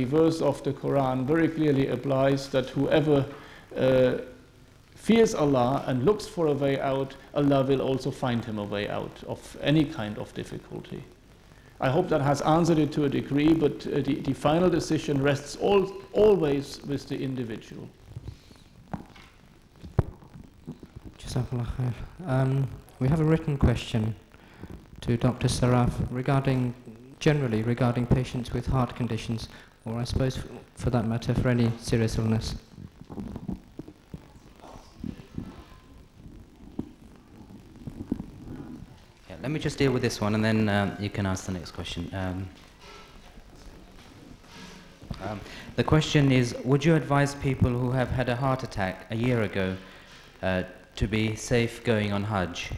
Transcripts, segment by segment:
the verse of the Quran very clearly applies that whoever fears Allah and looks for a way out, Allah will also find him a way out of any kind of difficulty. I hope that has answered it to a degree, but the final decision rests always with the individual. Jazakallah khair. We have a written question to Dr. Saraf generally regarding patients with heart conditions, or I suppose for that matter for any serious illness. Yeah, let me just deal with this one and then you can ask the next question. The question is, would you advise people who have had a heart attack a year ago to be safe going on Hajj?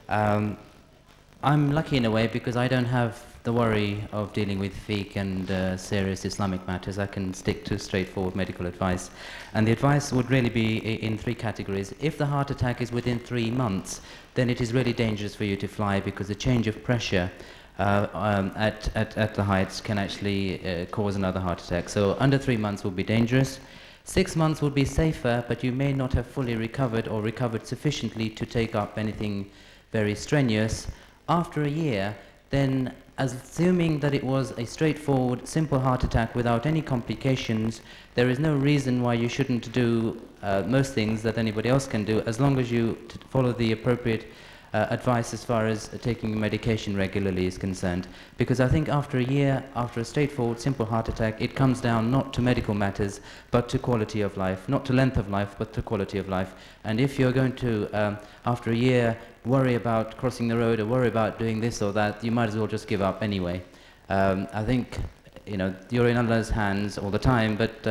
I'm lucky in a way because I don't have the worry of dealing with fiqh and serious Islamic matters. I can stick to straightforward medical advice. And the advice would really be in three categories. If the heart attack is within 3 months, then it is really dangerous for you to fly because the change of pressure at the heights can actually cause another heart attack. So under 3 months would be dangerous. 6 months would be safer, but you may not have fully recovered or recovered sufficiently to take up anything very strenuous. After a year, then assuming that it was a straightforward, simple heart attack without any complications, there is no reason why you shouldn't do most things that anybody else can do, as long as you follow the appropriate advice as far as taking medication regularly is concerned. Because I think after a year, after a straightforward, simple heart attack, it comes down not to medical matters, but to quality of life. Not to length of life, but to quality of life. And if you're going to, after a year, worry about crossing the road or worry about doing this or that, you might as well just give up anyway. I think, you're in Allah's hands all the time, but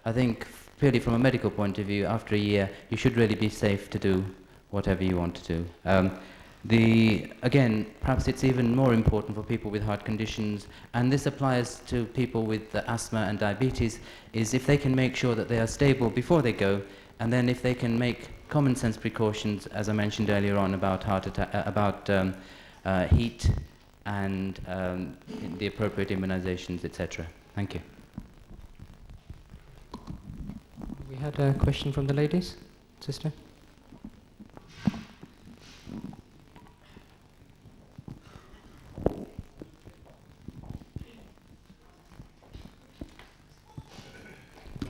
I think purely from a medical point of view, after a year, you should really be safe to do whatever you want to do. Again, perhaps it's even more important for people with heart conditions, and this applies to people with asthma and diabetes, is if they can make sure that they are stable before they go, and then if they can make common sense precautions, as I mentioned earlier on, about heart attack, about heat and the appropriate immunizations, etc. Thank you. We had a question from the ladies, sister.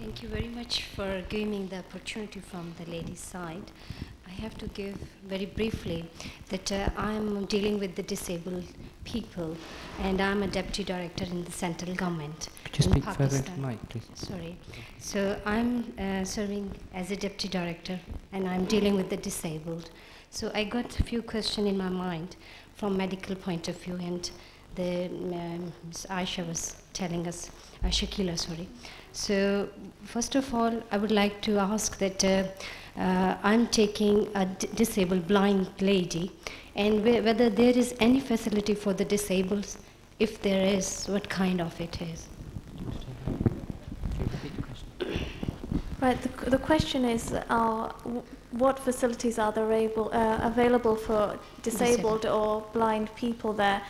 Thank you very much for giving me the opportunity from the ladies' side. I have to give very briefly that I'm dealing with the disabled people, and I'm a deputy director in the central government. Could you speak further into Pakistan. the mic, please? Sorry. So I'm serving as a deputy director, and I'm dealing with the disabled. So I got a few questions in my mind from medical point of view, and the Ms. Aisha was telling us, Shakila, sorry. So first of all, I would like to ask that I'm taking a disabled blind lady, and whether there is any facility for the disabled. If there is, what kind of it is? Right, the question is, what facilities are there available for disabled or blind people there?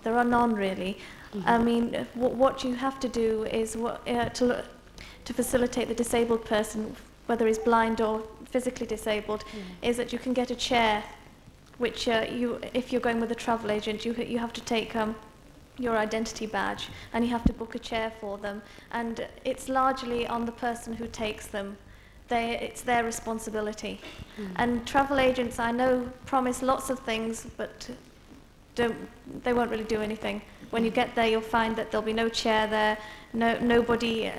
There are none really. Mm-hmm. I mean, what you have to do is to facilitate the disabled person, whether he's blind or physically disabled, is that you can get a chair, which if you're going with a travel agent, you have to take your identity badge, and you have to book a chair for them, and it's largely on the person who takes them. It's their responsibility. And travel agents, I know, promise lots of things, but they won't really do anything. When you get there, you'll find that there'll be no chair there, nobody,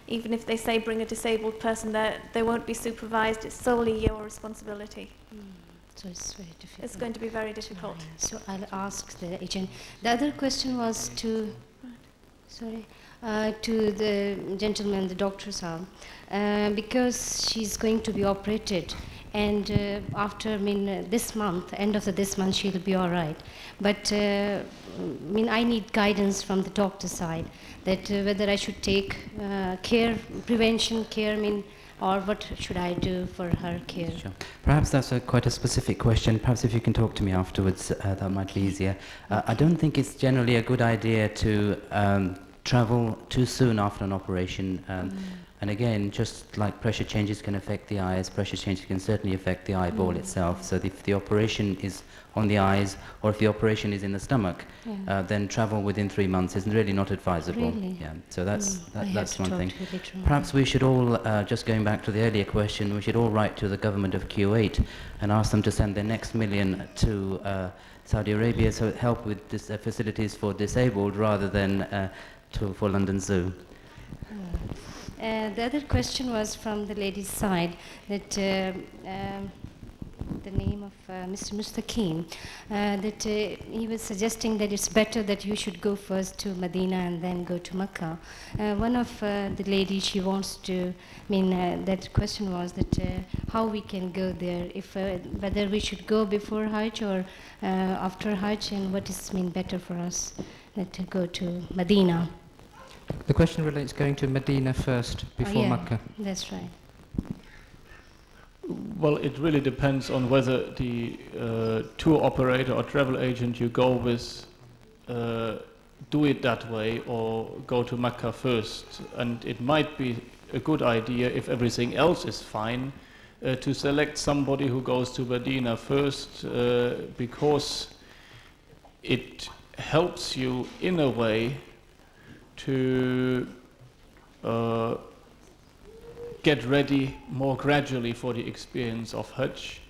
even if they say bring a disabled person there, they won't be supervised. It's solely your responsibility. So it's very difficult. It's going to be very difficult. So I'll ask the agent. The other question was to the gentleman, the doctor Sal, because she's going to be operated, and after this month, end of this month, she'll be all right. But I need guidance from the doctor side that whether I should take prevention care, or what should I do for her care? Sure. Perhaps that's quite a specific question. Perhaps if you can talk to me afterwards, that might be easier. I don't think it's generally a good idea to travel too soon after an operation. And again, just like pressure changes can affect the eyes, pressure changes can certainly affect the eyeball itself. So if the operation is on the eyes, or if the operation is in the stomach, then travel within 3 months is really not advisable. Really? Yeah. So that's one thing. Perhaps Perhaps we should all, just going back to the earlier question, we should all write to the government of Kuwait and ask them to send their next million to Saudi Arabia, so help with facilities for disabled rather than for London Zoo. The other question was from the lady's side, that the name of Mr. Mustaqim, that he was suggesting that it's better that you should go first to Medina and then go to Mecca. One of the ladies, she wants to, that question was that how we can go there, if whether we should go before Hajj or after Hajj, and what is better for us to go to Medina. The question relates going to Medina first before Mecca. That's right. Well, it really depends on whether the tour operator or travel agent you go with do it that way or go to Mecca first. And it might be a good idea, if everything else is fine, to select somebody who goes to Medina first, because it helps you in a way to get ready more gradually for the experience of Hajj.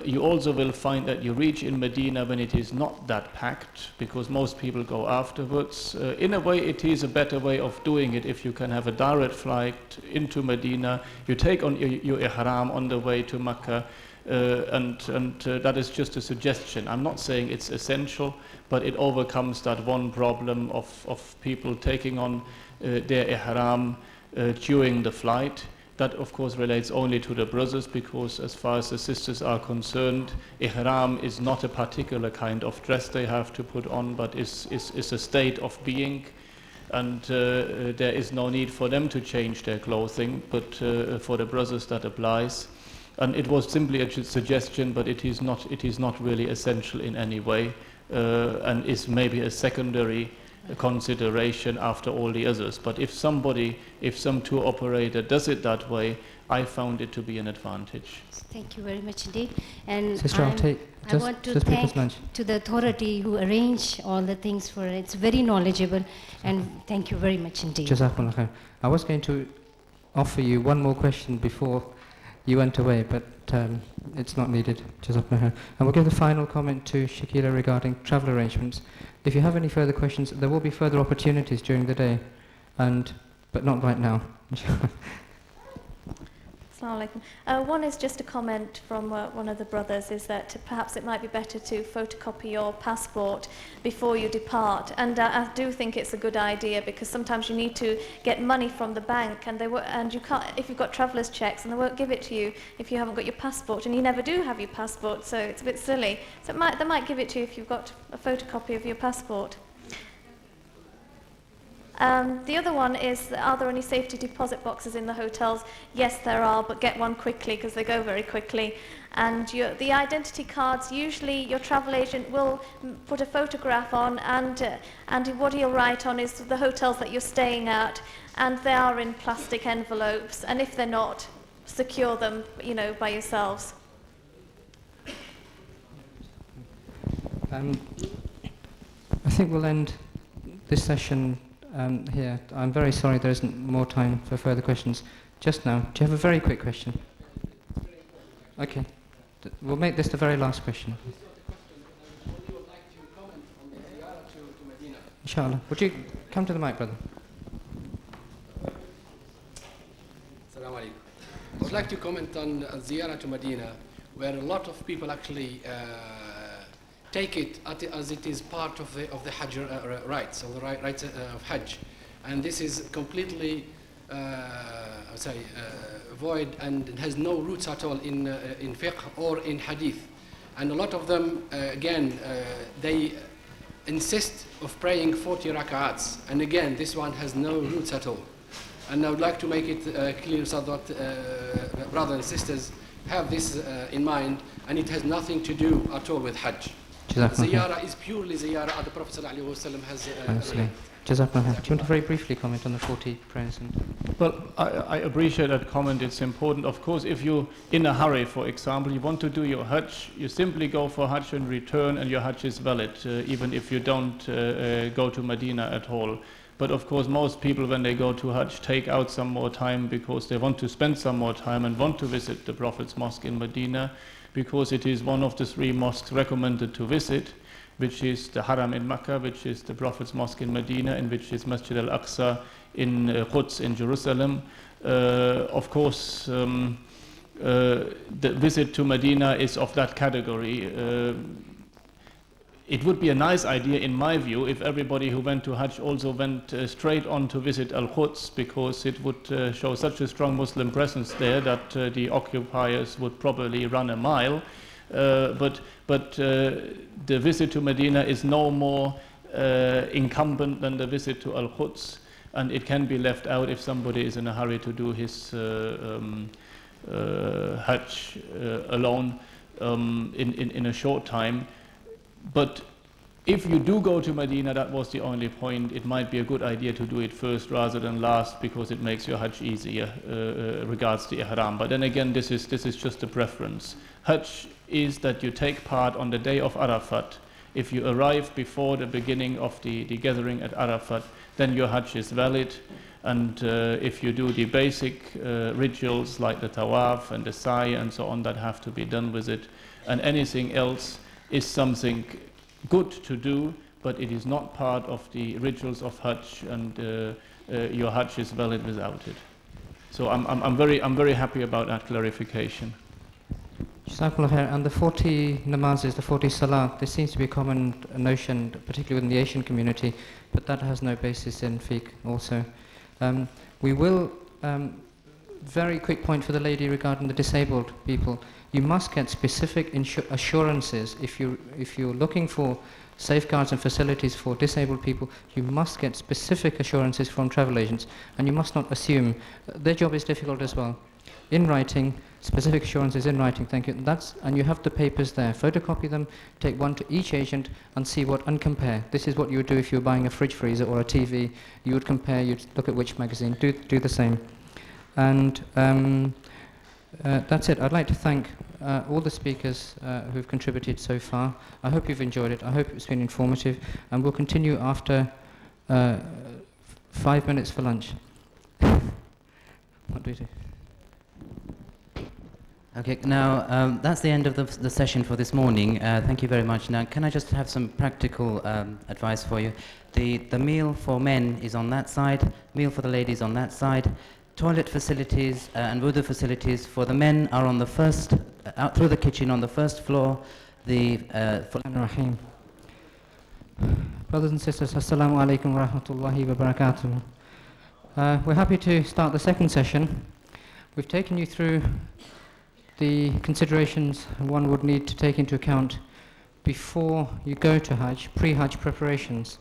You also will find that you reach in Medina when it is not that packed, because most people go afterwards. In a way, it is a better way of doing it if you can have a direct flight into Medina. You take on your ihram on the way to Mecca, and that is just a suggestion. I'm not saying it's essential, but it overcomes that one problem of people taking on their ihram during the flight. That of course relates only to the brothers, because as far as the sisters are concerned, ihram is not a particular kind of dress they have to put on, but is a state of being, and there is no need for them to change their clothing, but for the brothers that applies. And it was simply a suggestion, but it is not really essential in any way, and is maybe a secondary consideration after all the others. But if some tour operator does it that way, I found it to be an advantage. Thank you very much indeed. And Sister, I want to thank to the authority who arranged all the things for it. It's very knowledgeable, and thank you very much indeed. Jazakumullah khair. I was going to offer you one more question before you went away, but it's not needed. Jazakumullah khair. And we'll give the final comment to Shakila regarding travel arrangements. If you have any further questions, there will be further opportunities during the day, but not right now. Assalamu alaikum. One is just a comment from one of the brothers, is that perhaps it might be better to photocopy your passport before you depart. And I do think it's a good idea, because sometimes you need to get money from the bank, and you can't, if you've got traveller's checks, and they won't give it to you if you haven't got your passport, and you never do have your passport, so it's a bit silly. So they might give it to you if you've got a photocopy of your passport. The other one is, are there any safety deposit boxes in the hotels? Yes, there are, but get one quickly, because they go very quickly. And the identity cards, usually your travel agent will put a photograph on, and what he'll write on is the hotels that you're staying at, and they are in plastic envelopes, and if they're not, secure them, by yourselves. I think we'll end this session here. I'm very sorry there isn't more time for further questions just now. Do you have a very quick question? Okay. We'll make this the very last question. Inshallah. Would you come to the mic, brother? Assalamu alaikum. I would like to comment on Ziyarah to Medina, where a lot of people actually take it as it is part of the Hajj rites, of the rites of Hajj, and this is completely void, and it has no roots at all in fiqh or in hadith. And a lot of them, they insist of praying 40 rak'ats, and again, this one has no roots at all. And I would like to make it clear so that brothers and sisters have this in mind, and it has nothing to do at all with Hajj. Ziyarah is purely ziyarah, as the Prophet ﷺ has Honestly. Jazakallah. Do you want to very briefly comment on the 40 prayers? Well, I appreciate that comment. It's important. Of course, if you're in a hurry, for example, you want to do your Hajj, you simply go for Hajj and return, and your Hajj is valid, even if you don't go to Medina at all. But of course, most people, when they go to Hajj, take out some more time because they want to spend some more time and want to visit the Prophet's mosque in Medina, because it is one of the 3 mosques recommended to visit, which is the Haram in Mecca, which is the Prophet's mosque in Medina, and which is Masjid al-Aqsa in Quds in Jerusalem. Of course, the visit to Medina is of that category. It would be a nice idea, in my view, if everybody who went to Hajj also went straight on to visit Al-Quds, because it would show such a strong Muslim presence there that the occupiers would probably run a mile. But the visit to Medina is no more incumbent than the visit to Al-Quds, and it can be left out if somebody is in a hurry to do his Hajj alone in a short time. But if you do go to Medina, that was the only point, it might be a good idea to do it first rather than last, because it makes your Hajj easier regards the Ihram. But then again, this is just a preference. Hajj is that you take part on the day of Arafat. If you arrive before the beginning of the gathering at Arafat, then your Hajj is valid. And if you do the basic rituals like the tawaf and the sa'i and so on that have to be done with it, and anything else is something good to do, but it is not part of the rituals of Hajj, and your Hajj is valid without it. So I'm very happy about that clarification. Jazakallah khair. And the 40 namazes, the 40 salah, there seems to be a common notion, particularly within the Asian community, but that has no basis in fiqh also. We will, very quick point for the lady regarding the disabled people. You must get specific assurances. If you're looking for safeguards and facilities for disabled people, you must get specific assurances from travel agents, and you must not assume. Their job is difficult as well. In writing, specific assurances in writing, thank you. And you have the papers there. Photocopy them, take one to each agent and see and compare. This is what you would do if you were buying a fridge freezer or a TV. You would compare, you'd look at which magazine, do the same. And that's it. I'd like to thank all the speakers who've contributed so far. I hope you've enjoyed it. I hope it's been informative. And we'll continue after 5 minutes for lunch. What do we do? Okay, now that's the end of the session for this morning. Thank you very much. Now, can I just have some practical advice for you? The meal for men is on that side, meal for the ladies on that side. Toilet facilities and wudu facilities for the men are on the first, out through the kitchen on the first floor. Rahim. Brothers and sisters, Assalamu alaikum wa rahmatullahi wa barakatuh. We're happy to start the second session. We've taken you through the considerations one would need to take into account before you go to Hajj, pre-Hajj preparations.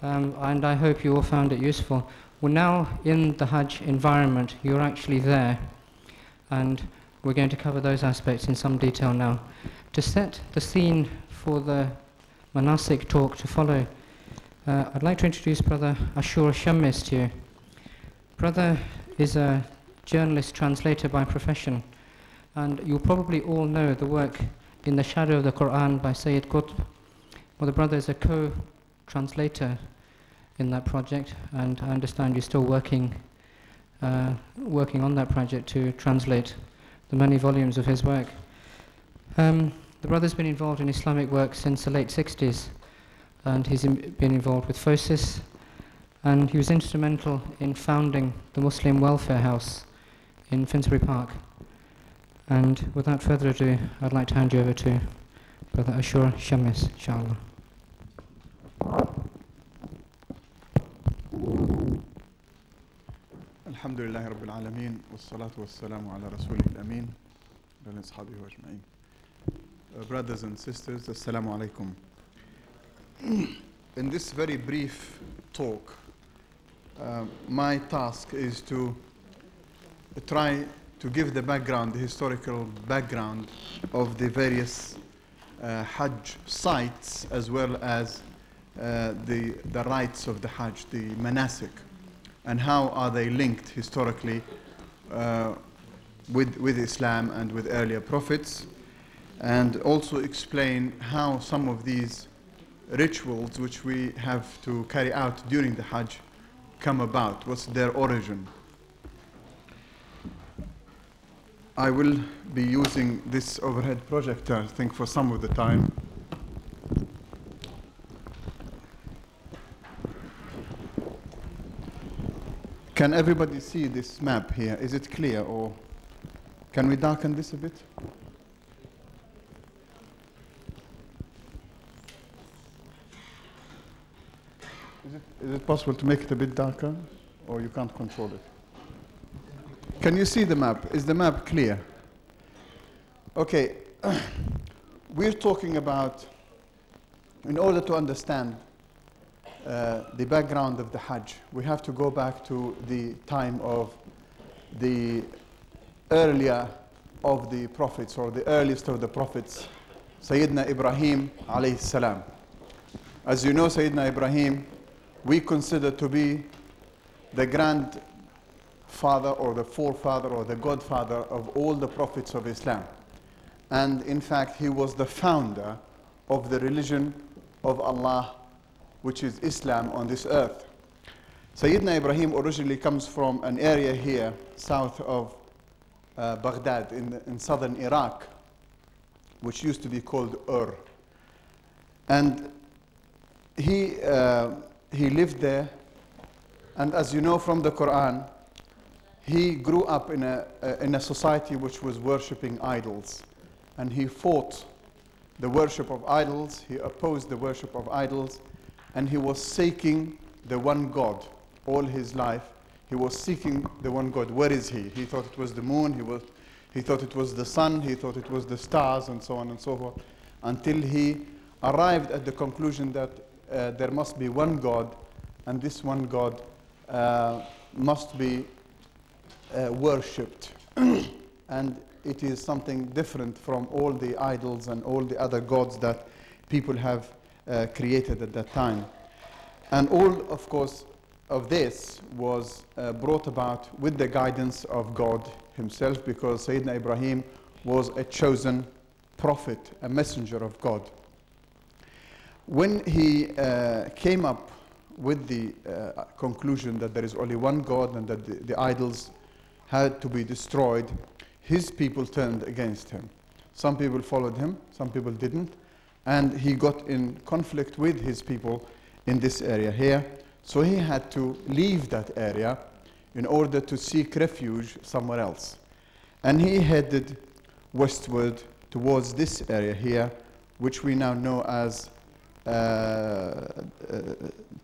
And I hope you all found it useful. We're now in the Hajj environment, you're actually there, and we're going to cover those aspects in some detail now. To set the scene for the monastic talk to follow, I'd like to introduce Brother Ashur Shammis to you. Brother is a journalist translator by profession, and you'll probably all know the work In the Shadow of the Quran by Sayyid Qutb. Well, the brother is a co-translator in that project, and I understand you're still working on that project to translate the many volumes of his work. The brother's been involved in Islamic work since the late 60s, and he's been involved with FOSIS, and he was instrumental in founding the Muslim Welfare House in Finsbury Park. And without further ado, I'd like to hand you over to Brother Ashur Shammis, inshallah. Alhamdulillah Rabbil Alameen, wassalatu wassalamu ala Rasulih al-Amin, wa ala ashabihi wa ajma'in. Brothers and sisters, assalamu alaikum. In this very brief talk, my task is to try to give the background, the historical background of the various Hajj sites as well as the rites of the Hajj, the manasik, and how are they linked historically with Islam and with earlier prophets, and also explain how some of these rituals which we have to carry out during the Hajj come about, what's their origin. I will be using this overhead projector, I think, for some of the time. Can everybody see this map here? Is it clear, or can we darken this a bit? Is it possible to make it a bit darker, or you can't control it? Can you see the map? Is the map clear? Okay, we're talking about, in order to understand the background of the Hajj, we have to go back to the time of the earlier of the prophets, or the earliest of the prophets, Sayyidina Ibrahim alayhi salam. As you know, Sayyidina Ibrahim, we consider to be the grandfather or the forefather or the godfather of all the prophets of Islam. And in fact, he was the founder of the religion of Allah, which is Islam on this earth. Sayyidina Ibrahim originally comes from an area here, south of Baghdad, in southern Iraq, which used to be called Ur. And he lived there, and as you know from the Quran, he grew up in a society which was worshipping idols, and he fought the worship of idols, he opposed the worship of idols, and he was seeking the one God all his life. He was seeking the one God. Where is he? He thought it was the moon, he thought it was the sun, he thought it was the stars, and so on and so forth, until he arrived at the conclusion that there must be one God, and this one God must be worshipped. And it is something different from all the idols and all the other gods that people have created at that time. And all, of course, of this was brought about with the guidance of God himself, because Sayyidina Ibrahim was a chosen prophet, a messenger of God. When he came up with the conclusion that there is only one God and that the idols had to be destroyed, his people turned against him. Some people followed him, some people didn't, and he got in conflict with his people in this area here. So he had to leave that area in order to seek refuge somewhere else. And he headed westward towards this area here, which we now know as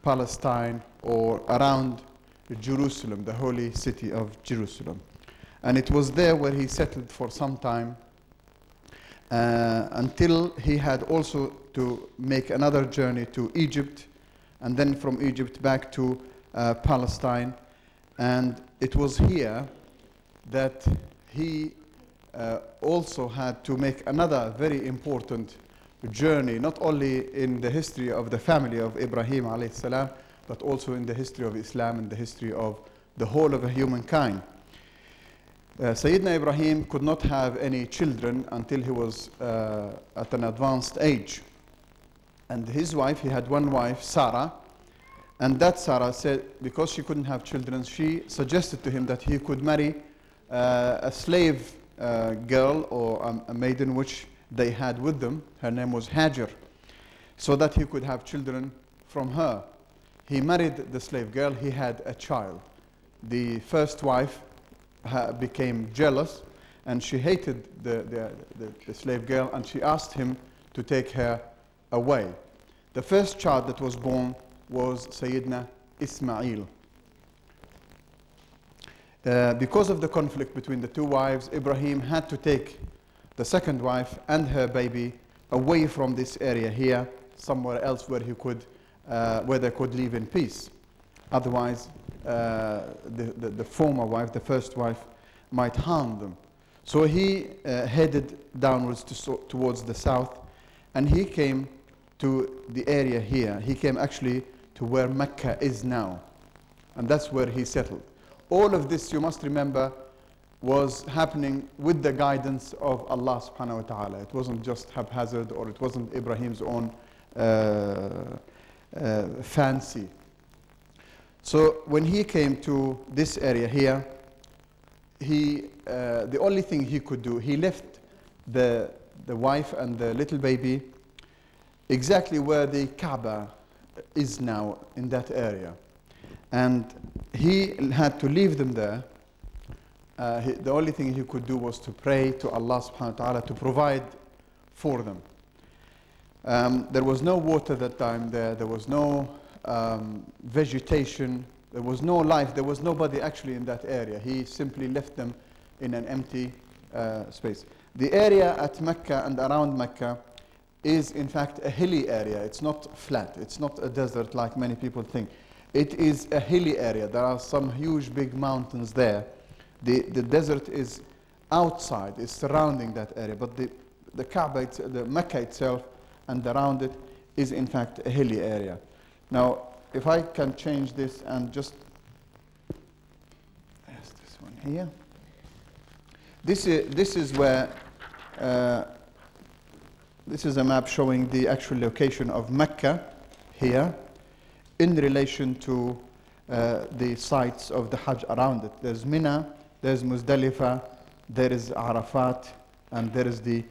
Palestine, or around Jerusalem, the holy city of Jerusalem. And it was there where he settled for some time, until he had also to make another journey to Egypt, and then from Egypt back to Palestine. And it was here that he also had to make another very important journey, not only in the history of the family of Ibrahim alayhi salam, but also in the history of Islam and the history of the whole of humankind. Sayyidina Ibrahim could not have any children until he was at an advanced age. And his wife, he had one wife, Sarah, and that Sarah said, because she couldn't have children, she suggested to him that he could marry a slave girl, or a maiden which they had with them. Her name was Hajj, so that he could have children from her. He married the slave girl, he had a child. The first wife became jealous, and she hated the slave girl, and she asked him to take her away. The first child that was born was Sayyidina Ismail. Because of the conflict between the two wives, Ibrahim had to take the second wife and her baby away from this area here, somewhere else where they could live in peace. Otherwise, the former wife, the first wife, might harm them. So he headed downwards towards the south, and he came to the area here. He came actually to where Mecca is now, and that's where he settled. All of this, you must remember, was happening with the guidance of Allah subhanahu wa ta'ala. It wasn't just haphazard, or it wasn't Ibrahim's own fancy. So when he came to this area here, the only thing he could do, he left the wife and the little baby exactly where the Kaaba is now, in that area. And he had to leave them there. The only thing he could do was to pray to Allah subhanahu wa ta'ala to provide for them. There was no water that time there. There was no vegetation. There was no life. There was nobody actually in that area. He simply left them in an empty space. The area at Mecca and around Mecca is in fact a hilly area. It's not flat. It's not a desert like many people think. It is a hilly area. There are some huge big mountains there. The desert is outside, is surrounding that area. But the Kaaba, the Mecca itself and around it is in fact a hilly area. Now, if I can change this and just, yes, this one here. This is where, this is a map showing the actual location of Mecca here in relation to the sites of the Hajj around it. There's Mina, there's Muzdalifah, there is Arafat, and there is the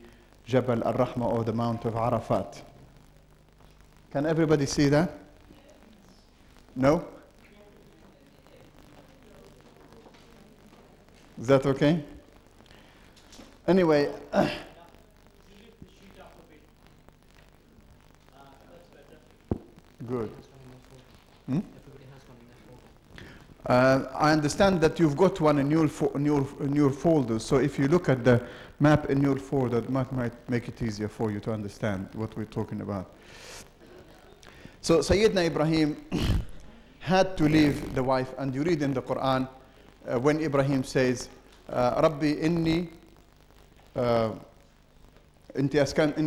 Jabal al-Rahma, or the Mount of Arafat. Can everybody see that? No? Is that okay? Anyway, good. I understand that you've got one in your folder, so if you look at the map in your folder, it might make it easier for you to understand what we're talking about. So Sayyidina Ibrahim had to leave the wife, and you read in the Quran when Ibrahim says, Rabbi inni إني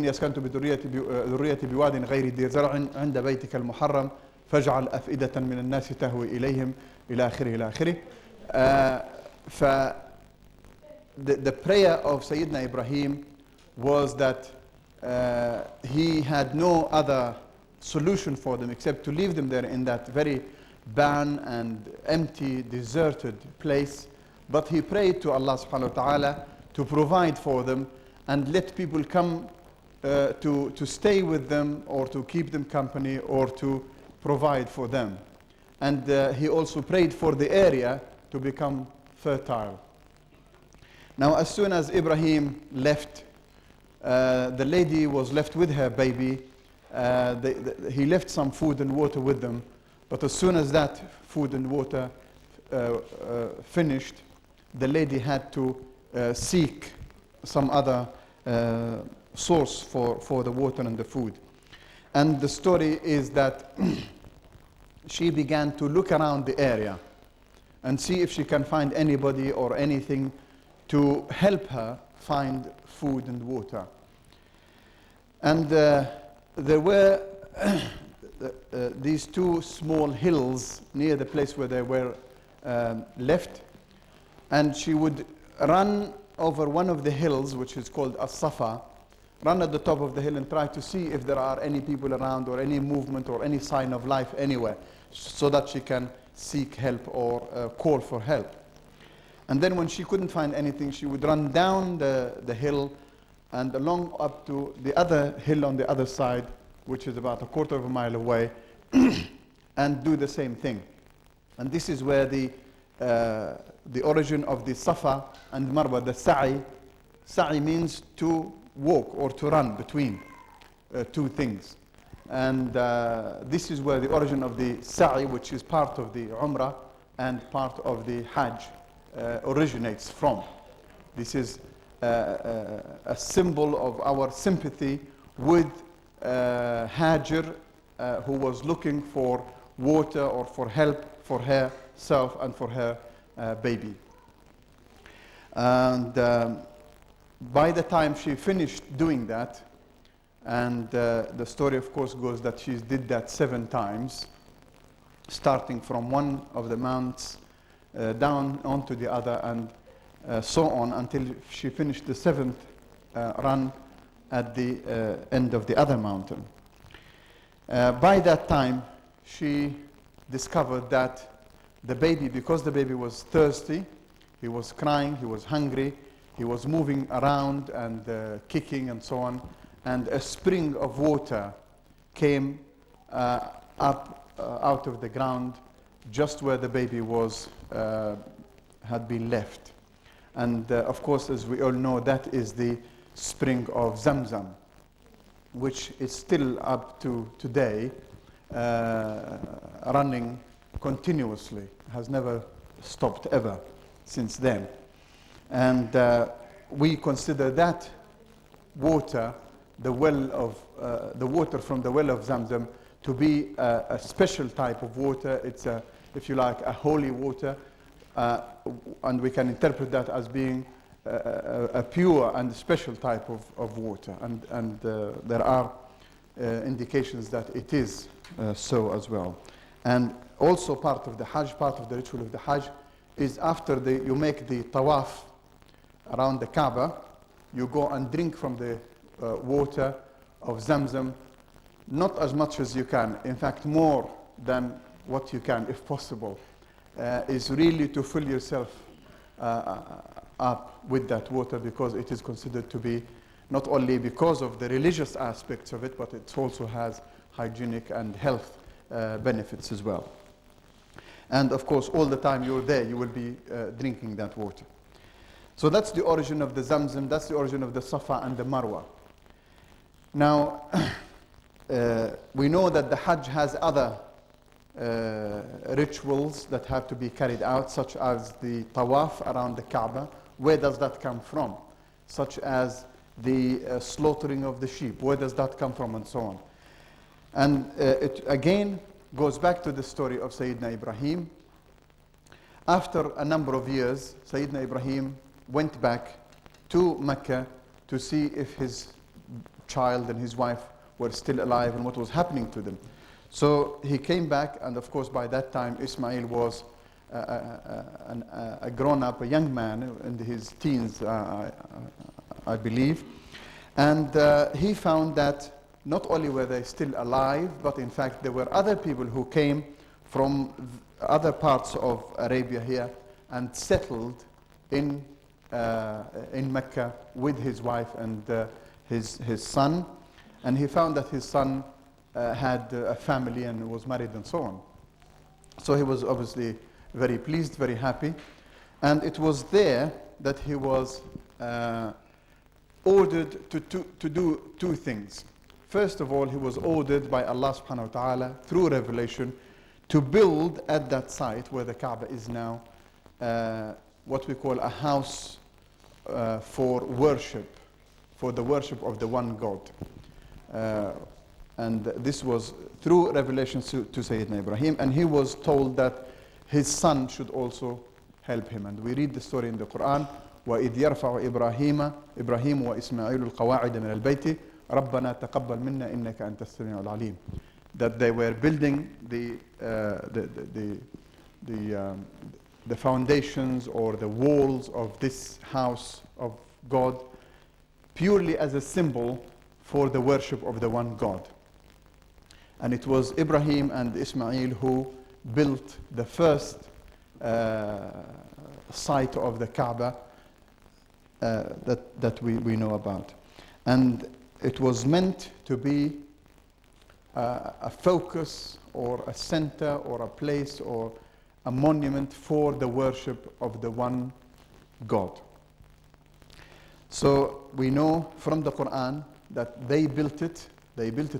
أسكنت بذريتي بواد غير ذي زرع عند بيتك المحرم فاجعل أفئدة من الناس تهوي إليهم إلى آخره. The prayer of Sayyidina Ibrahim was that he had no other solution for them except to leave them there in that very barren and empty, deserted place. But he prayed to Allah subhanahu wa ta'ala to provide for them and let people come to stay with them, or to keep them company, or to provide for them. And he also prayed for the area to become fertile. Now, as soon as Ibrahim left, the lady was left with her baby. He left some food and water with them, but as soon as that food and water finished, the lady had to seek some other source for the water and the food. And the story is that she began to look around the area and see if she can find anybody or anything to help her find food and water. And there were these two small hills near the place where they were left, and she would run over one of the hills, which is called As-Safa, run at the top of the hill and try to see if there are any people around, or any movement, or any sign of life anywhere, so that she can seek help or call for help. And then when she couldn't find anything, she would run down the hill and along up to the other hill on the other side, which is about a quarter of a mile away, and do the same thing. And this is where the origin of the Safa and Marwa, the Sa'i. Sa'i means to walk or to run between two things. And this is where the origin of the Sa'i, which is part of the Umrah and part of the Hajj, originates from. This is a symbol of our sympathy with Hajar, who was looking for water or for help for herself and for her baby. And by the time she finished doing that, And the story, of course, goes that she did that 7 times, starting from one of the mounts down onto the other, and so on until she finished the 7th run at the end of the other mountain. By that time, she discovered that the baby, because the baby was thirsty, he was crying, he was hungry, he was moving around and kicking and so on, and a spring of water came up out of the ground just where the baby was had been left. And of course, as we all know, that is the spring of Zamzam, which is still up to today running continuously, has never stopped ever since then. And we consider that water, the water from the well of Zamzam, to be a special type of water. It's if you like, a holy water, and we can interpret that as being a pure and special type of water. And there are indications that it is so as well. And also part of the Hajj, part of the ritual of the Hajj, is after you make the tawaf around the Kaaba, you go and drink from the water of Zamzam, not as much as you can, in fact more than what you can if possible, is really to fill yourself up with that water, because it is considered to be not only because of the religious aspects of it, but it also has hygienic and health benefits as well. And of course, all the time you're there, you will be drinking that water. So that's the origin of the Zamzam, that's the origin of the Safa and the Marwa. Now, we know that the Hajj has other rituals that have to be carried out, such as the tawaf around the Kaaba. Where does that come from? Such as the slaughtering of the sheep. Where does that come from? And so on. And it again goes back to the story of Sayyidina Ibrahim. After a number of years, Sayyidina Ibrahim went back to Mecca to see if his child and his wife were still alive and what was happening to them. So he came back, and of course by that time Ismail was a grown-up, a young man in his teens, I believe. And he found that not only were they still alive, but in fact there were other people who came from other parts of Arabia here and settled in Mecca with his wife and his son. And he found that his son had a family and was married and so on. So he was obviously very pleased, very happy. And it was there that he was ordered to do 2 things. First of all, he was ordered by Allah subhanahu wa ta'ala through revelation to build at that site where the Kaaba is now what we call a house for worship, for the worship of the one God. And this was through revelation to Sayyidina Ibrahim, and he was told that his son should also help him. And we read the story in the Quran, وَإِذْ يَرْفَعُ إِبْرَاهِيمُ وَإِسْمَاعِيلُ الْقَوَاعِدَ مِنَ الْبَيْتِ رَبَّنَا تَقَبَّلْ مِنَّا إِنَّكَ أَنْتَ السَّمِيعُ الْعَلِيمُ. That they were building the foundations or the walls of this house of God purely as a symbol for the worship of the one God. And it was Ibrahim and Ismail who built the first site of the Kaaba that we know about. And it was meant to be a focus or a center or a place or a monument for the worship of the one God. So we know from the Quran that they built it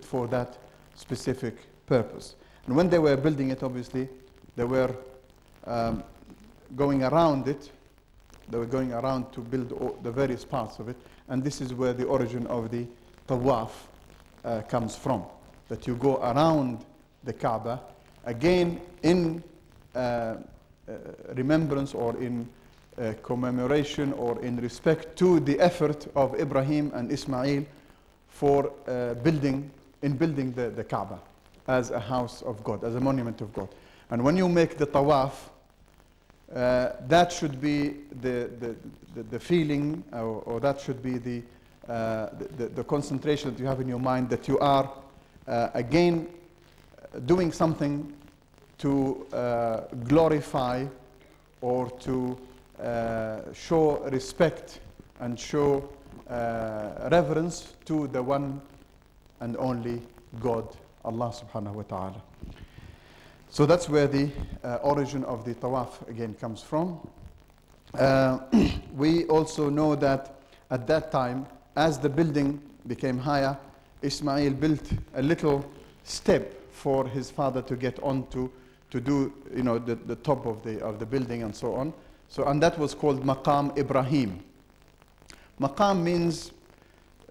for that specific purpose. And when they were building it, obviously, they were going around it. They were going around to build the various parts of it. And this is where the origin of the tawaf comes from. That you go around the Kaaba, again in remembrance or in commemoration or in respect to the effort of Ibrahim and Ismail for building the Kaaba as a house of God, as a monument of God. And when you make the tawaf, that should be the feeling, or that should be the concentration that you have in your mind, that you are again doing something to glorify or to show respect and show reverence to the one and only God, Allah subhanahu wa ta'ala. So that's where the origin of the tawaf again comes from. We also know that at that time, as the building became higher, Ismail built a little step for his father to get onto, to do, you know, the top of the building and so on. So, and that was called Maqam Ibrahim. Maqam means,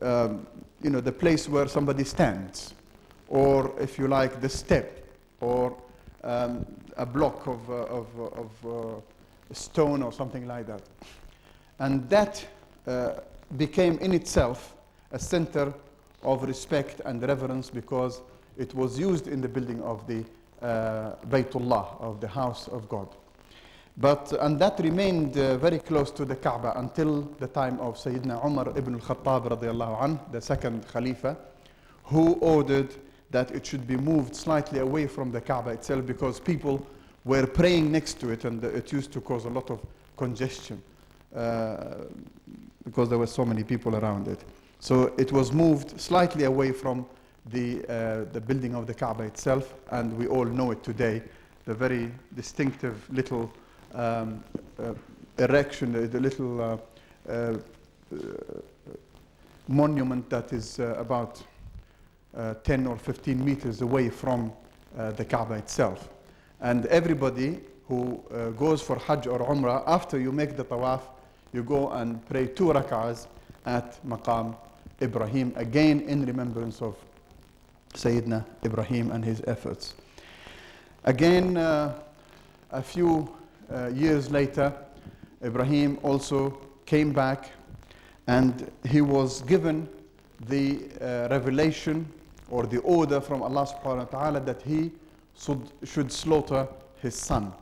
you know, the place where somebody stands, or if you like, the step, or a block of stone or something like that. And that became in itself a center of respect and reverence, because it was used in the building of the Baytullah, of the house of God. And that remained very close to the Kaaba until the time of Sayyidina Umar ibn al-Khattab radiallahu anh, the second Khalifa, who ordered that it should be moved slightly away from the Kaaba itself, because people were praying next to it, and it used to cause a lot of congestion because there were so many people around it. So it was moved slightly away from the building of the Kaaba itself, and we all know it today, the very distinctive little erection, the little monument that is about 10 or 15 meters away from the Kaaba itself. And everybody who goes for Hajj or Umrah, after you make the tawaf, you go and pray 2 rak'ahs at Maqam Ibrahim, again in remembrance of Sayyidina Ibrahim and his efforts. Again, a few years later, Ibrahim also came back, and he was given the revelation or the order from Allah subhanahu wa ta'ala that he should slaughter his son.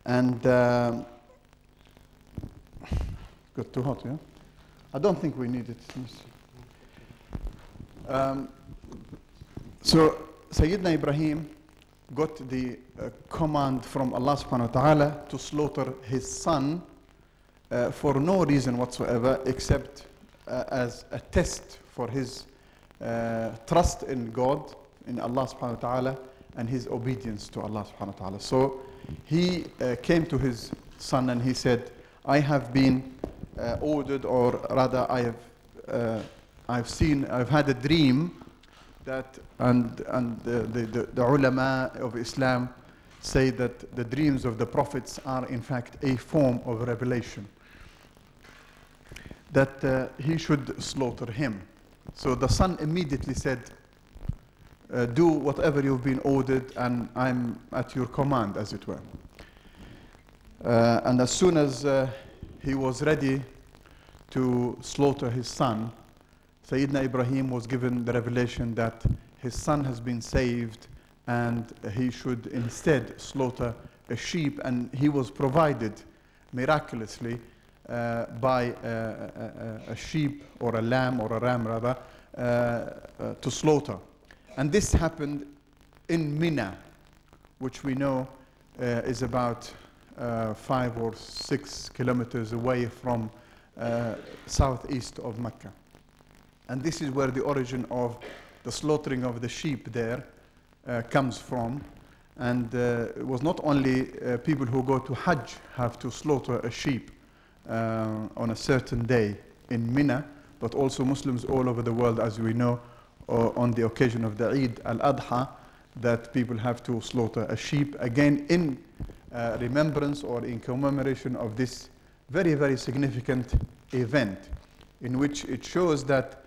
And got too hot, yeah? I don't think we need it. So Sayyidina Ibrahim got the command from Allah subhanahu wa ta'ala to slaughter his son for no reason whatsoever, except as a test for his trust in God, in Allah subhanahu wa ta'ala, and his obedience to Allah subhanahu wa ta'ala. So he came to his son and he said, I have been ordered, or rather I've had a dream that, and the ulama of Islam say that the dreams of the prophets are in fact a form of revelation, that he should slaughter him. So the son immediately said, do whatever you've been ordered, and I'm at your command, as it were. And as soon as he was ready to slaughter his son, Sayyidina Ibrahim was given the revelation that his son has been saved and he should instead slaughter a sheep, and he was provided miraculously by a sheep or a lamb, or a ram rather, to slaughter. And this happened in Mina, which we know is about 5 or 6 kilometers away from southeast of Mecca. And this is where the origin of the slaughtering of the sheep there comes from. And it was not only people who go to Hajj have to slaughter a sheep on a certain day in Mina, but also Muslims all over the world, as we know, on the occasion of the Eid al-Adha, that people have to slaughter a sheep, again in remembrance or in commemoration of this very, very significant event, in which it shows that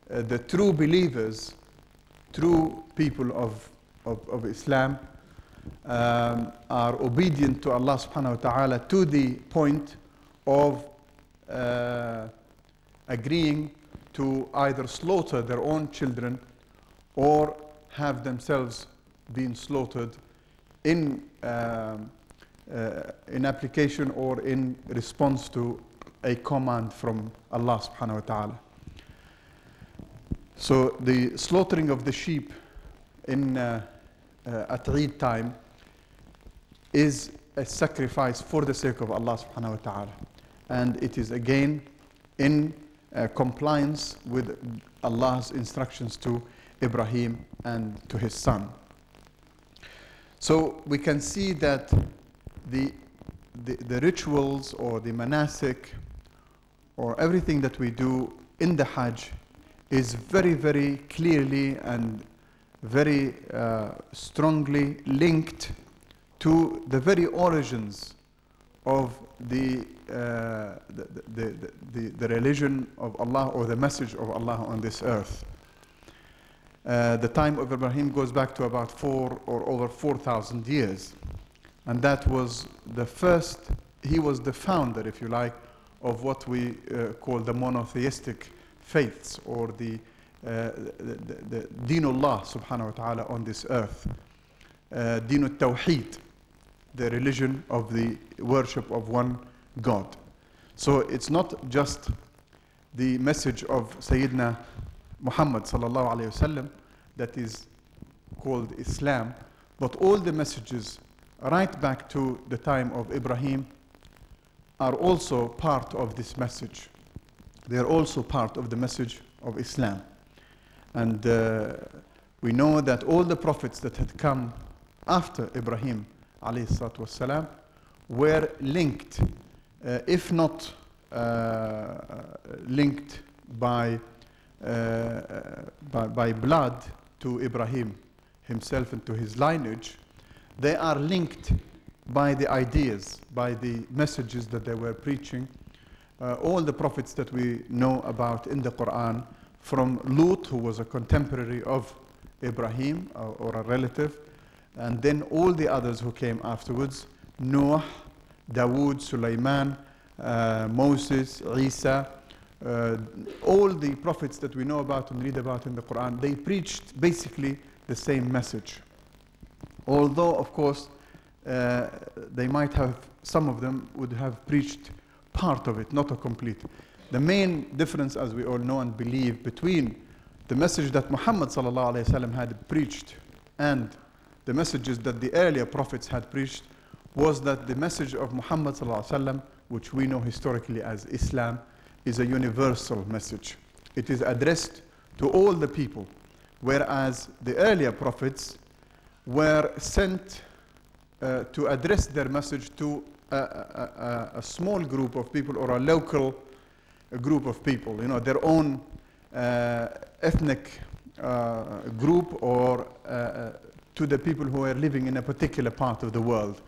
the true believers, true people of Islam, are obedient to Allah subhanahu wa ta'ala to the point of agreeing to either slaughter their own children or have themselves been slaughtered in application or in response to a command from Allah subhanahu wa ta'ala. So the slaughtering of the sheep at Eid time is a sacrifice for the sake of Allah subhanahu wa ta'ala. And it is again in compliance with Allah's instructions to Ibrahim and to his son. So we can see that the rituals or the manasik or everything that we do in the Hajj is very, very clearly and very strongly linked to the very origins of the religion of Allah or the message of Allah on this earth. The time of Ibrahim goes back to about 4 or over 4,000 years. And that was the first, he was the founder, if you like, of what we call the monotheistic faiths or the Dinullah subhanahu wa ta'ala on this earth. Dinul Tawheed, the religion of the worship of one God. So it's not just the message of Sayyidina Muhammad sallallahu alayhi wasallam that is called Islam, but all the messages right back to the time of Ibrahim are also part of this message. They are also part of the message of Islam. And we know that all the prophets that had come after Ibrahim alayhi salatu wasalam were linked, if not linked by blood to Ibrahim himself and to his lineage, they are linked by the ideas, by the messages that they were preaching. All the prophets that we know about in the Quran, from Lut, who was a contemporary of Ibrahim or a relative, and then all the others who came afterwards, Noah, Dawood, Sulaiman, Moses, Isa, all the prophets that we know about and read about in the Quran, they preached basically the same message. Although, of course, they might have, some of them would have preached part of it, not a complete. The main difference, as we all know and believe, between the message that Muhammad sallallahu alaihi wasallam had preached and the messages that the earlier prophets had preached was that the message of Muhammad sallallahu alaihi wasallam, which we know historically as Islam, is a universal message. It is addressed to all the people, whereas the earlier prophets were sent to address their message to a small group of people or a local group of people, their own ethnic group or to the people who are living in a particular part of the world,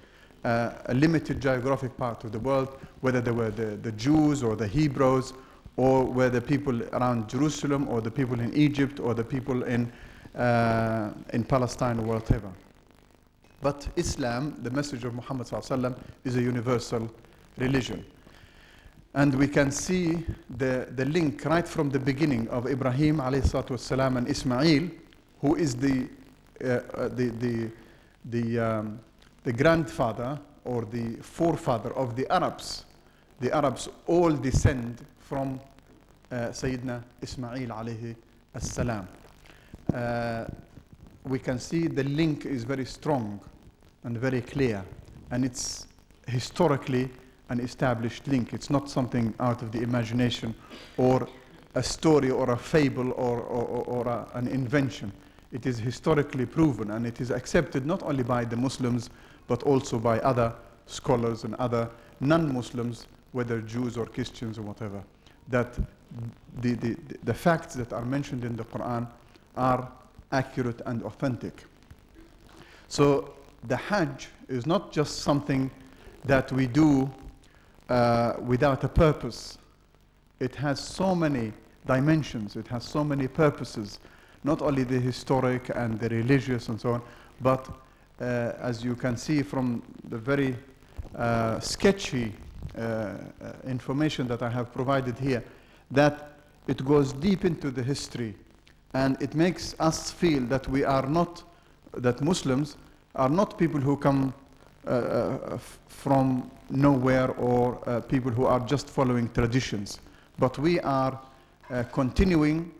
a limited geographic part of the world, whether they were the Jews or the Hebrews, or were the people around Jerusalem, or the people in Egypt, or the people in Palestine or whatever. But Islam, the message of Muhammad ﷺ, is a universal religion. And we can see the link right from the beginning of Ibrahim ﷺ and Ismail, who is the grandfather or the forefather of the Arabs. The Arabs all descend from Sayyidina Ismail alayhi as-salam. We can see the link is very strong and very clear, and it's historically an established link. It's not something out of the imagination or a story or a fable or an invention. It is historically proven, and it is accepted not only by the Muslims but also by other scholars and other non-Muslims, whether Jews or Christians or whatever, that the facts that are mentioned in the Quran are accurate and authentic. So the Hajj is not just something that we do without a purpose. It has so many dimensions, it has so many purposes, not only the historic and the religious and so on, but as you can see from the very sketchy information that I have provided here, that it goes deep into the history, and it makes us feel that we are not, that Muslims are not people who come from nowhere, or people who are just following traditions, but we are continuing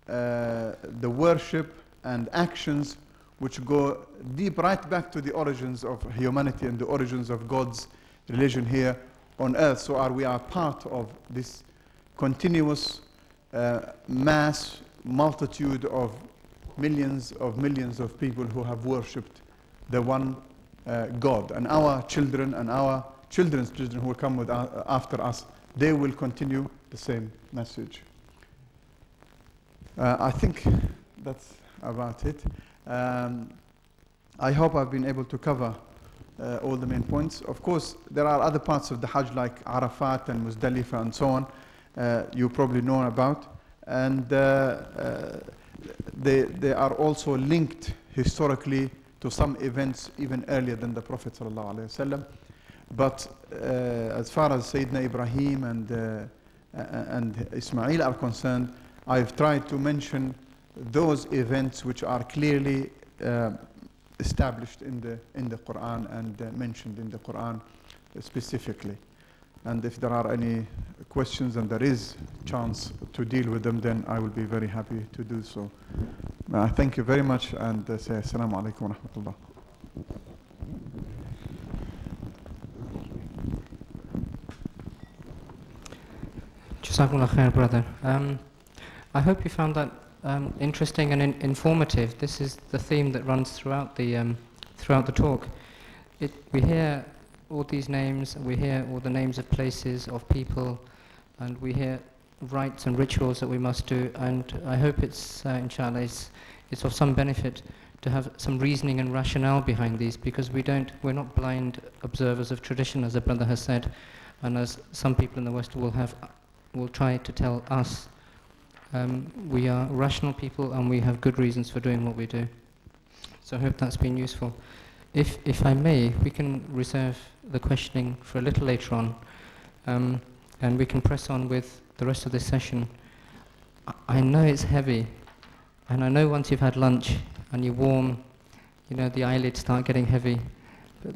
the worship and actions which go deep, right back to the origins of humanity and the origins of God's religion here on earth. So we are part of this continuous mass multitude of millions of people who have worshipped the one God. And our children and our children's children who will come after us, they will continue the same message. I think that's about it. I hope I've been able to cover all the main points. Of course, there are other parts of the Hajj like Arafat and Muzdalifah and so on, you probably know about. And they are also linked historically to some events even earlier than the Prophet ﷺ. But as far as Sayyidina Ibrahim and Ismail are concerned, I've tried to mention those events which are clearly established in the Quran and mentioned in the Quran specifically. And if there are any questions and there is chance to deal with them, then I will be very happy to do so. Thank you very much, and say Assalamu alaikum wa rahmatullah. Jazakallah khair, brother. I hope you found that interesting and informative. This is the theme that runs throughout the talk. We hear all these names, we hear all the names of places, of people, and we hear rites and rituals that we must do. And I hope it's, inshallah, it's of some benefit to have some reasoning and rationale behind these, because we're not blind observers of tradition, as the brother has said, and as some people in the West will try to tell us. We are rational people and we have good reasons for doing what we do. So I hope that's been useful. If I may, we can reserve the questioning for a little later on, and we can press on with the rest of this session. I know it's heavy, and I know once you've had lunch and you're warm, the eyelids start getting heavy. But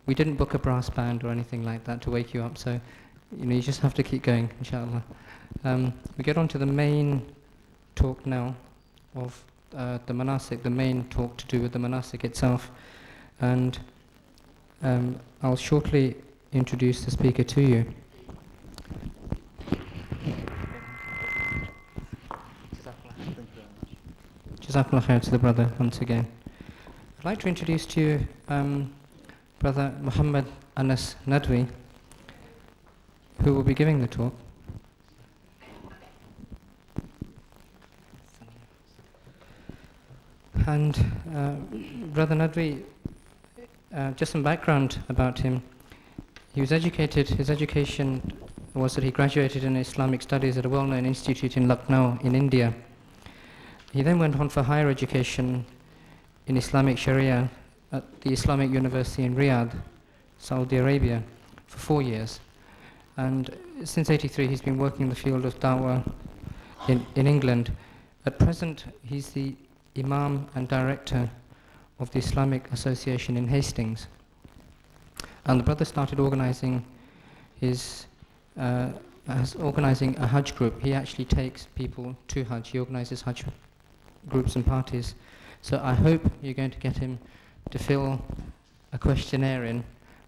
we didn't book a brass band or anything like that to wake you up, so you just have to keep going, inshallah. We get on to the main talk now of the manasik, the main talk to do with the manasik itself. And I'll shortly introduce the speaker to you. Jazakallah khair to the brother once again. I'd like to introduce to you Brother Muhammad Anas Nadwi, who will be giving the talk. And Brother Nadwi, just some background about him. He was educated, his education was that he graduated in Islamic studies at a well-known institute in Lucknow in India. He then went on for higher education in Islamic Sharia at the Islamic University in Riyadh, Saudi Arabia, for 4 years. And since '83 he's been working in the field of da'wah in England. At present he's the Imam and Director of the Islamic Association in Hastings. And the brother started organizing organizing a Hajj group. He actually takes people to Hajj. He organizes Hajj groups and parties. So I hope you're going to get him to fill a questionnaire in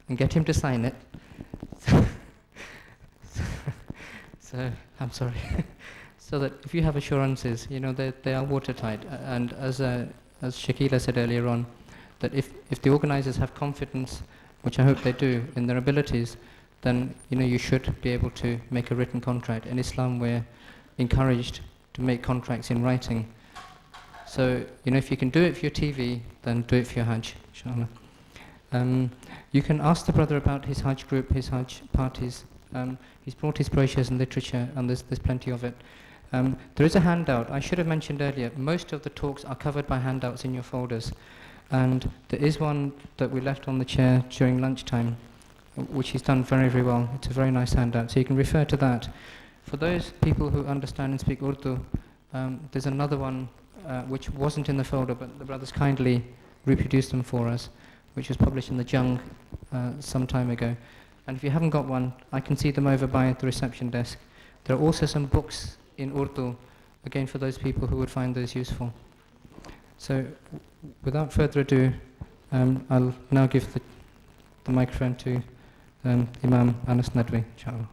and get him to sign it. So I'm sorry. So that if you have assurances, they are watertight. And as Shakila said earlier on, that if the organizers have confidence, which I hope they do, in their abilities, then you should be able to make a written contract. In Islam, we're encouraged to make contracts in writing. So if you can do it for your TV, then do it for your Hajj, inshallah. You can ask the brother about his Hajj group, his Hajj parties. He's brought his brochures and literature, and there's plenty of it. There is a handout. I should have mentioned earlier, most of the talks are covered by handouts in your folders. And there is one that we left on the chair during lunchtime, which he's done very, very well. It's a very nice handout, so you can refer to that. For those people who understand and speak Urdu, there's another one which wasn't in the folder, but the brothers kindly reproduced them for us, which was published in the Jung some time ago. And if you haven't got one, I can see them over by the reception desk. There are also some books in Urdu, again for those people who would find those useful. So, without further ado, I'll now give the microphone to Imam Anas Nadwi, inshallah.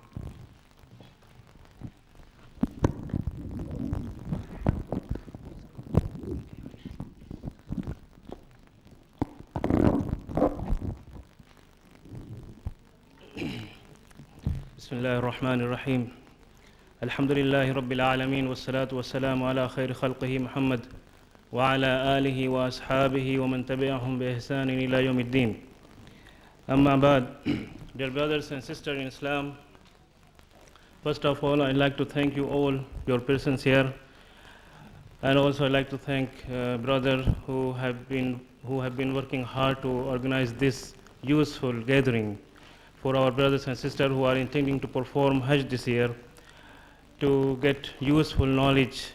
بسم الله الرحمن الرحيم الحمد لله رب العالمين والصلاة والسلام على خير خلقه محمد وعلى آله وأصحابه ومن تبعهم بإحسان إلى يوم الدين أما بعد. Dear brothers and sisters in Islam, first of all I'd like to thank you all, your presence here, and also I'd like to thank brothers who have been working hard to organize this useful gathering for our brothers and sisters who are intending to perform Hajj this year, to get useful knowledge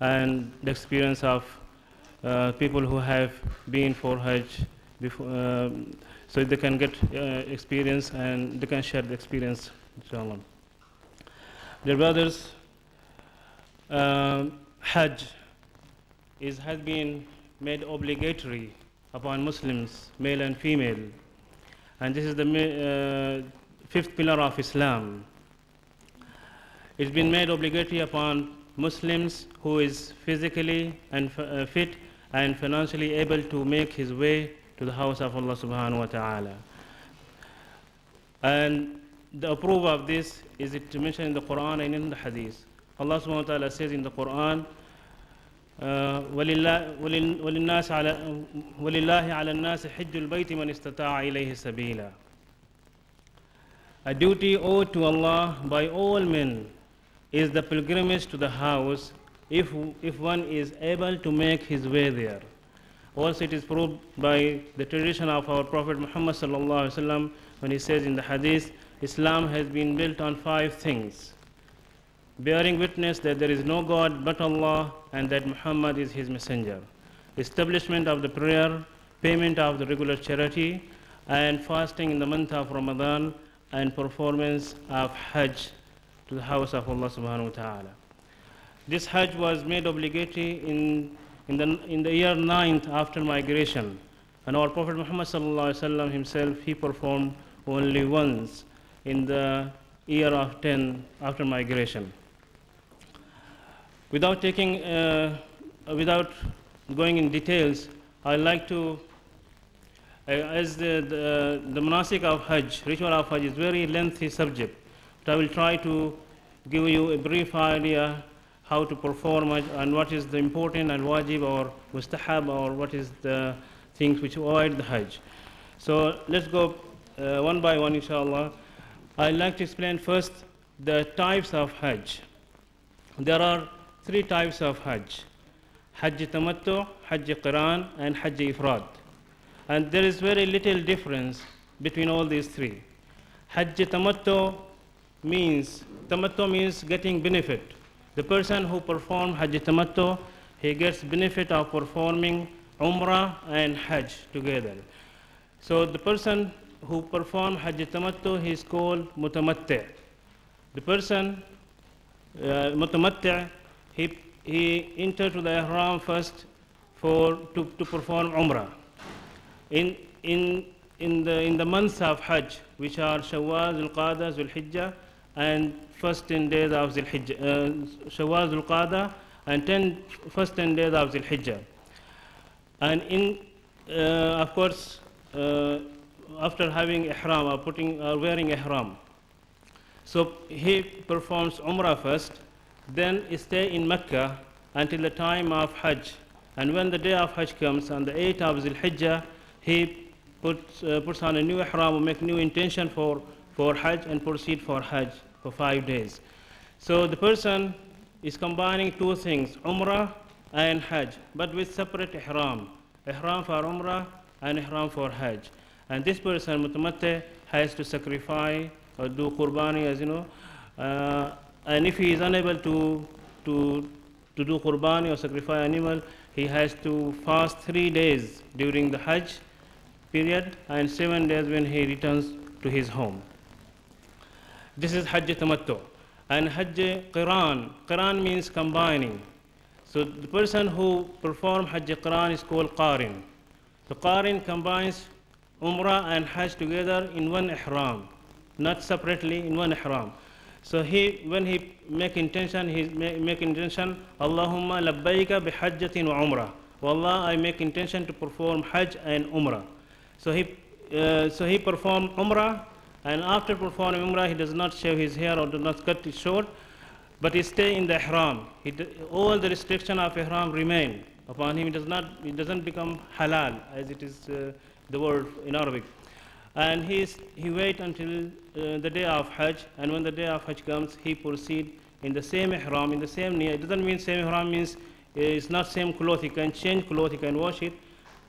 and the experience of people who have been for Hajj before, so they can get experience and they can share the experience, inshallah. Dear brothers, Hajj has been made obligatory upon Muslims, male and female. And this is the fifth pillar of Islam. It's been made obligatory upon Muslims who is physically and fit and financially able to make his way to the house of Allah subhanahu wa ta'ala. And the approval of this is it mentioned in the Quran and in the Hadith. Allah subhanahu wa ta'ala says in the Quran, ولله على الناس حج البيت من استطاع إليه سبيلا. A duty owed to Allah by all men is the pilgrimage to the house if one is able to make his way there. Also it is proved by the tradition of our Prophet Muhammad sallallahu alaihi wasallam when he says in the Hadith, Islam has been built on 5 things: bearing witness that there is no God but Allah and that Muhammad is his messenger, establishment of the prayer, payment of the regular charity, and fasting in the month of Ramadan, and performance of Hajj to the house of Allah subhanahu wa ta'ala. This Hajj was made obligatory in the year 9th after migration, and our Prophet Muhammad sallallahu alaihi wasallam himself, he performed only once in the year of 10 after migration. Without going in details, I'd like to, as the manasik of Hajj, ritual of Hajj is very lengthy subject, but I will try to give you a brief idea how to perform Hajj and what is the important and wajib or mustahab or what is the things which avoid the Hajj. So let's go one by one, inshallah. I'd like to explain first the types of Hajj. There are 3 types of Hajj: Hajj Tamattu, Hajj Qiran, and Hajj Ifrad. And there is very little difference between all these 3. Hajj Tamattu means getting benefit. The person who performs Hajj Tamattu, he gets benefit of performing Umrah and Hajj together. So the person who performs Hajj Tamattu, he is called Mutamatti'. The person Mutamatti', he entered to the Ihram first to perform Umrah. In the months of Hajj, which are Shawwal, Zulqa'dah, Zulhijjah, and first 10 days of Zulhijjah, Shawwal, Zulqa'dah, and first 10 days of Zulhijjah. And of course, after having Ihram or wearing Ihram, so he performs Umrah first, then stay in Mecca until the time of Hajj. And when the day of Hajj comes, on the 8th of Zulhijjah, he puts on a new Ihram, or make new intention for Hajj and proceed for Hajj for 5 days. So the person is combining 2 things, Umrah and Hajj, but with separate Ihram. Ihram for Umrah and Ihram for Hajj. And this person, Mutamatti', has to sacrifice or do Qurbani, as you know, And if he is unable to do qurbani or sacrifice animal, he has to fast 3 days during the Hajj period and 7 days when he returns to his home. This is Hajj Tamattu. And Hajj Qiran. Qiran means combining. So the person who performs Hajj Qiran is called Qarin. So Qarin combines Umrah and Hajj together in one ihram, not separately in one ihram. So when he make intention, Allahumma labbaika bihajjatin wa umrah. Wallah, I make intention to perform Hajj and Umrah. So he performed Umrah, and after performing Umrah, he does not shave his hair or does not cut it short, but he stay in the ihram. All the restriction of ihram remain upon him. It doesn't become halal, as it is the word in Arabic. And he wait until the day of Hajj, and when the day of Hajj comes, he proceed in the same ihram, in the same niyyah. It doesn't mean same ihram means it's not same cloth. He can change cloth, he can wash it,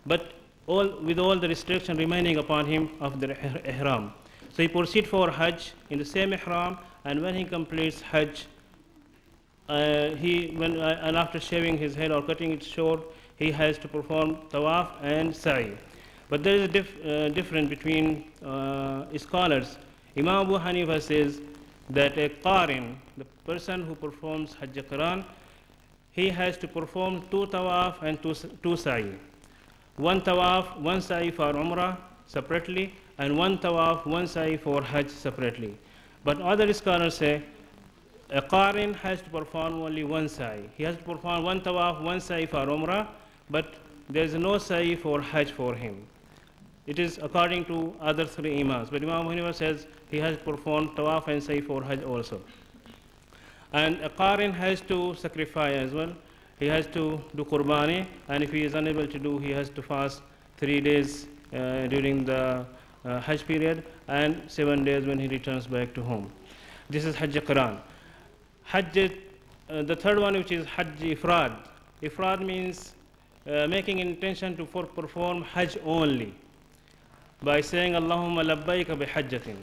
but with all the restriction remaining upon him of the ihram. So he proceed for Hajj in the same ihram, and when he completes Hajj, and after shaving his head or cutting it short, he has to perform tawaf and sa'i. But there is a difference between scholars. Imam Abu Hanifa says that a qarin, the person who performs Hajj Qiran, he has to perform 2 tawaf and 2 sa'i. 1 tawaf, 1 sa'i for Umrah separately, and 1 tawaf, 1 sa'i for Hajj separately. But other scholars say a qarin has to perform only 1 sa'i. He has to perform 1 tawaf, 1 sa'i for Umrah, but there is no sa'i for Hajj for him. It is according to other 3 imams. But Imam Hanifa says he has to perform tawaf and sa'i for Hajj also. And a qarin has to sacrifice as well. He has to do qurbani, and if he is unable to do, he has to fast 3 days during the Hajj period and 7 days when he returns back to home. This is Hajj Qiran. Hajj, the third one, which is Hajj Ifrad. Ifrad means making intention to perform Hajj only by saying Allahumma labbaika bihajjatin.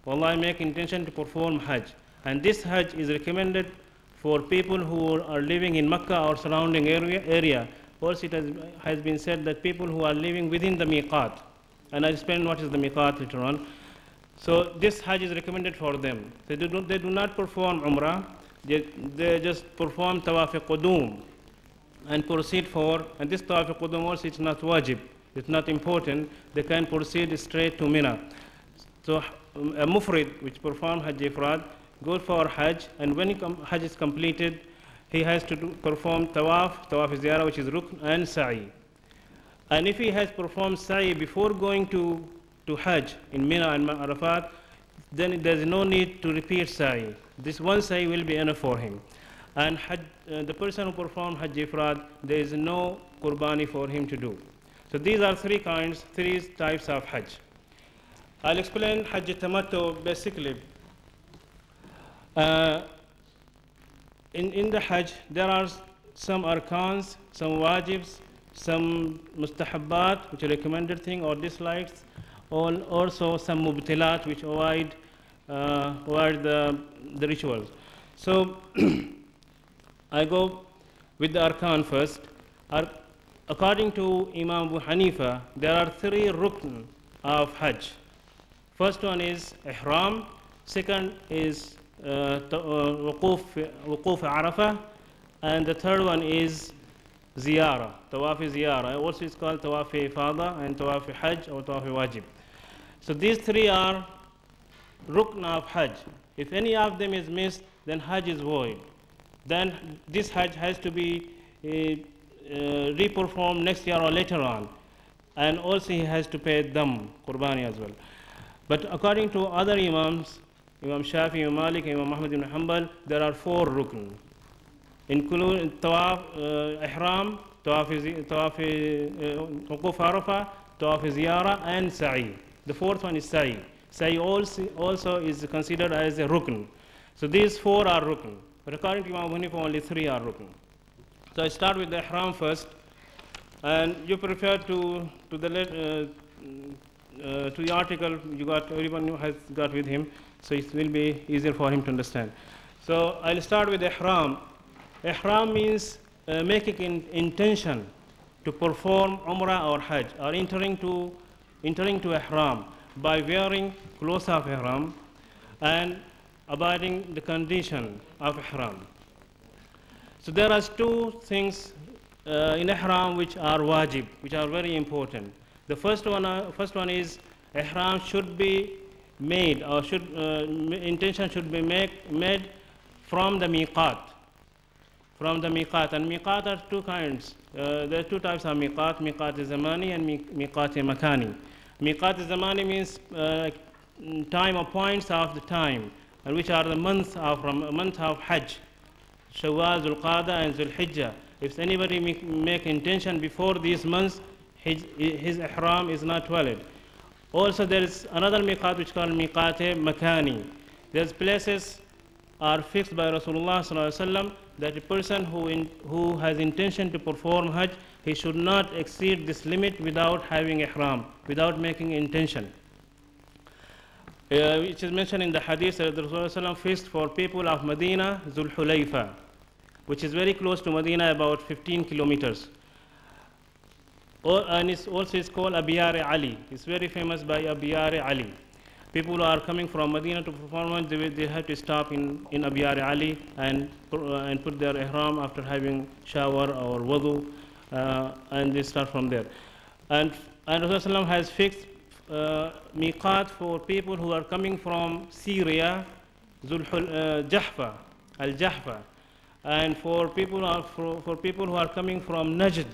Wallah, I make intention to perform Hajj. And this Hajj is recommended for people who are living in Makkah or surrounding area. Also, it has been said that people who are living within the miqat, and I'll explain what is the miqat later on. So this Hajj is recommended for them. They do not perform Umrah, they just perform Tawaf Qudum and proceed for, and this Tawaf Qudum also is not wajib, it's not important, they can proceed straight to Mina. So a Mufrid, which performs Hajj Ifrad, goes for Hajj, and when Hajj is completed, he has to perform Tawaf Ziyarah, which is Rukn, and Sa'i. And if he has performed Sa'i before going to Hajj in Mina and Arafat, then there is no need to repeat Sa'i. This one Sa'i will be enough for him. And the person who performs Hajj Ifrad, there is no qurbani for him to do. So these are 3 types of Hajj. I'll explain Hajj Tamattu basically. In the Hajj, there are some arkans, some wajibs, some mustahabbat, which are recommended thing or dislikes, also some mubtilat, which avoid the rituals. So I go with the arkan first. According to Imam Abu Hanifa, there are 3 rukn of Hajj. First one is ihram, second is wuquf Arafah, and the third one is ziyarah, tawaf ziyarah. Also it's called tawaf ifada and tawaf hajj or tawaf wajib. So these 3 are rukn of Hajj. If any of them is missed, then Hajj is void. Then this Hajj has to be reperformed next year or later on. And also he has to pay dam, qurbani as well. But according to other imams, Imam Shafi, Imam Malik, Imam Ahmad ibn Hanbal, there are 4 rukn, including tawaf, ihram, tawaf wuquf Arafah, tawaf ziyarah, and sa'i. The 4th one is sa'i. Sa'i also is considered as a rukn. So these 4 are rukn. But according to Imam Hanifa, only 3 are rukn. So I start with the ihram first, and you refer to the article you got. Everyone has got with him, so it will be easier for him to understand. So I'll start with ihram. Ihram means making intention to perform umrah or hajj, or entering to ihram by wearing clothes of ihram and abiding the condition of ihram. So there are two things in ihram which are wajib, which are very important. The first one is ihram should be made, or intention should be made from the miqat. From the miqat, and miqat are two kinds. There are two types of miqat: miqat zamani and miqat makani. Miqat zamani means time or points of the time, and which are the month of Hajj, Shawwal, Zulqa'dah, and Zulhijjah. If anybody make intention before these months, his ihram is not valid. Also, there is another miqat which is called miqat makani. These places are fixed by Rasulullah sallallahu alaihi wasallam that a person who has intention to perform Hajj, he should not exceed this limit without having ihram, without making intention. Which is mentioned in the hadith that Rasulullah fixed for people of Medina, Zul Hulayfa, which is very close to Medina, about 15 kilometers. And it's called Abiyar Ali. It's very famous by Abiyar Ali. People who are coming from Medina to perform Hajj, they have to stop in Abiyar Ali and put their ihram after having shower or wudu, and they start from there. And Rasulullah has fixed miqat for people who are coming from Syria, Jahfa, Al-Jahfa, and for people who are coming from Najd,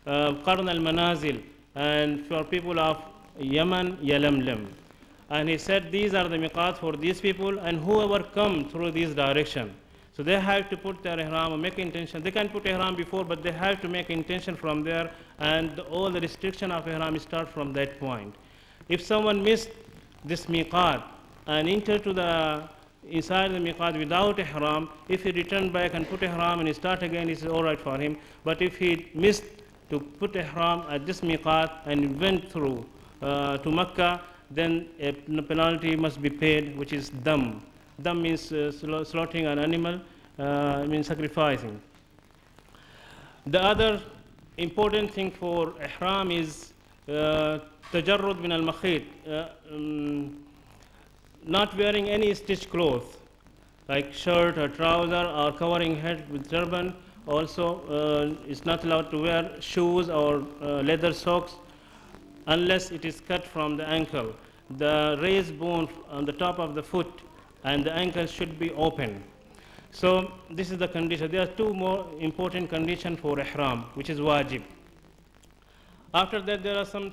Qarn al-Manazil, and for people of Yemen, Yalamlam. And he said these are the miqat for these people, and whoever come through this direction. So they have to put their ihram or make intention. They can put ihram before, but they have to make intention from there, and all the restriction of ihram start from that point. If someone missed this miqat and enter to inside the miqat without ihram, if he return back and put ihram and start again, it is all right for him. But if he missed to put ihram at this miqat and went through to Makkah, then a penalty must be paid, which is dam. Dam means slaughtering an animal, means sacrificing. The other important thing for ihram is tajarrud min al-makhit, not wearing any stitched cloth, like shirt or trouser, or covering head with turban. Also, it's not allowed to wear shoes or leather socks unless it is cut from the ankle. The raised bone on the top of the foot and the ankle should be open. So this is the condition. There are two more important conditions for ihram, which is wajib. After that, there are some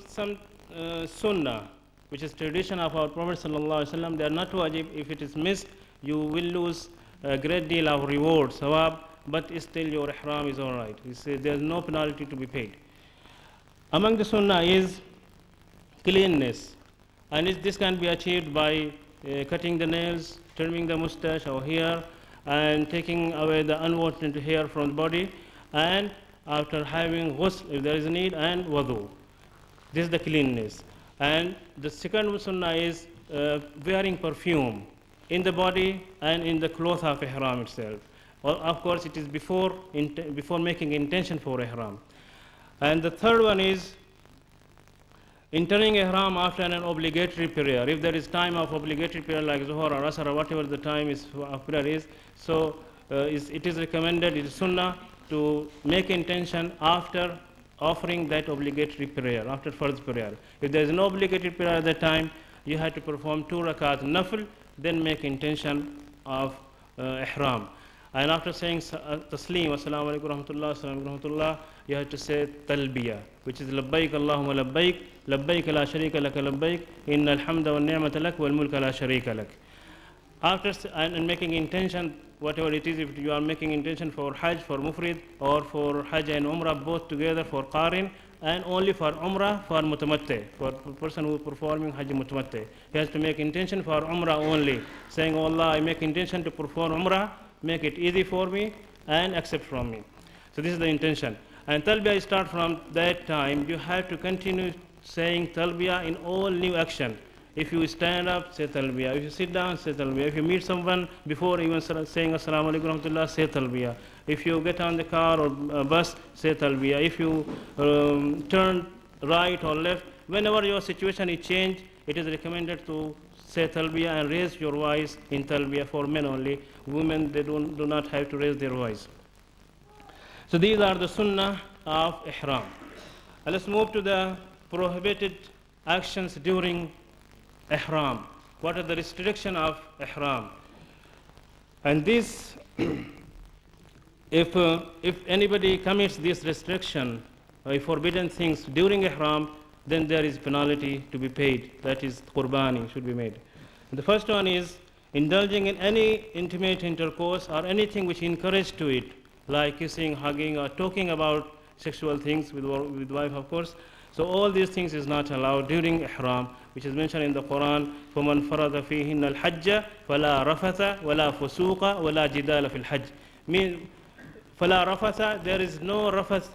sunnah, which is tradition of our Prophet sallallahu alaihi wasallam. They are not wajib. If it is missed, you will lose a great deal of reward, sawab, but still your ihram is all right. There is no penalty to be paid. Among the sunnah is cleanness, and this can be achieved by cutting the nails, trimming the mustache or hair, and taking away the unwanted hair from the body, and after having ghusl if there is a need, and wudu. This is the cleanness. And the second sunnah is wearing perfume in the body and in the cloth of ihram itself. Well, of course, it is before making intention for ihram. And the third one is entering ihram after an obligatory prayer. If there is time of obligatory prayer like Zuhur or Asr or whatever the time of prayer is, so it is recommended, it is sunnah, to make intention after offering that obligatory prayer, after first prayer. If there is no obligatory prayer at that time, you have to perform 2 rakat nafl, then make intention of ihram. And after saying taslim, assalamu alaikum rahmatullah, assalamu rahmatullah, you have to say talbiyah, which is labbaik Allahumma labbaik, labbaik la sharika laka labbaik, innal hamda wal ni'mata lak wal mulka la sharika lak. After and making intention, whatever it is, if you are making intention for Hajj, for Mufrid, or for Hajj and Umrah both together, for Qarin, and only for Umrah, for Mutamatti, for a person who is performing Hajj Mutamatti. He has to make intention for Umrah only, saying, oh Allah, I make intention to perform Umrah, make it easy for me, and accept from me. So this is the intention. And Talbiyah start from that time. You have to continue saying Talbiyah in all new action. If you stand up, say talbiyah. If you sit down, say talbiyah. If you meet someone before even saying assalamu alaikum warahmatullah, say talbiyah. If you get on the car or bus, say talbiyah. If you turn right or left, whenever your situation is changed, it is recommended to say talbiyah and raise your voice in talbiyah for men only. Women, they do not have to raise their voice. So these are the sunnah of ihram. And let's move to the prohibited actions during ihram. What are the restrictions of ihram? And this, if anybody commits this restriction, forbidden things during ihram, then there is penalty to be paid. That is qurbani should be made. And the first one is indulging in any intimate intercourse or anything which encourages to it, like kissing, hugging, or talking about sexual things with wife, of course. So all these things is not allowed during ihram, which is mentioned in the Quran. فَمَنْ فَرَضَ فِيهِنَّ الْحَجَّ فَلَا رَفَثَ وَلَا فُسُوقَ وَلَا جِدَالَ فِي الْحَجِّ. Mean, فَلَا رَفَثَ, there is no rafath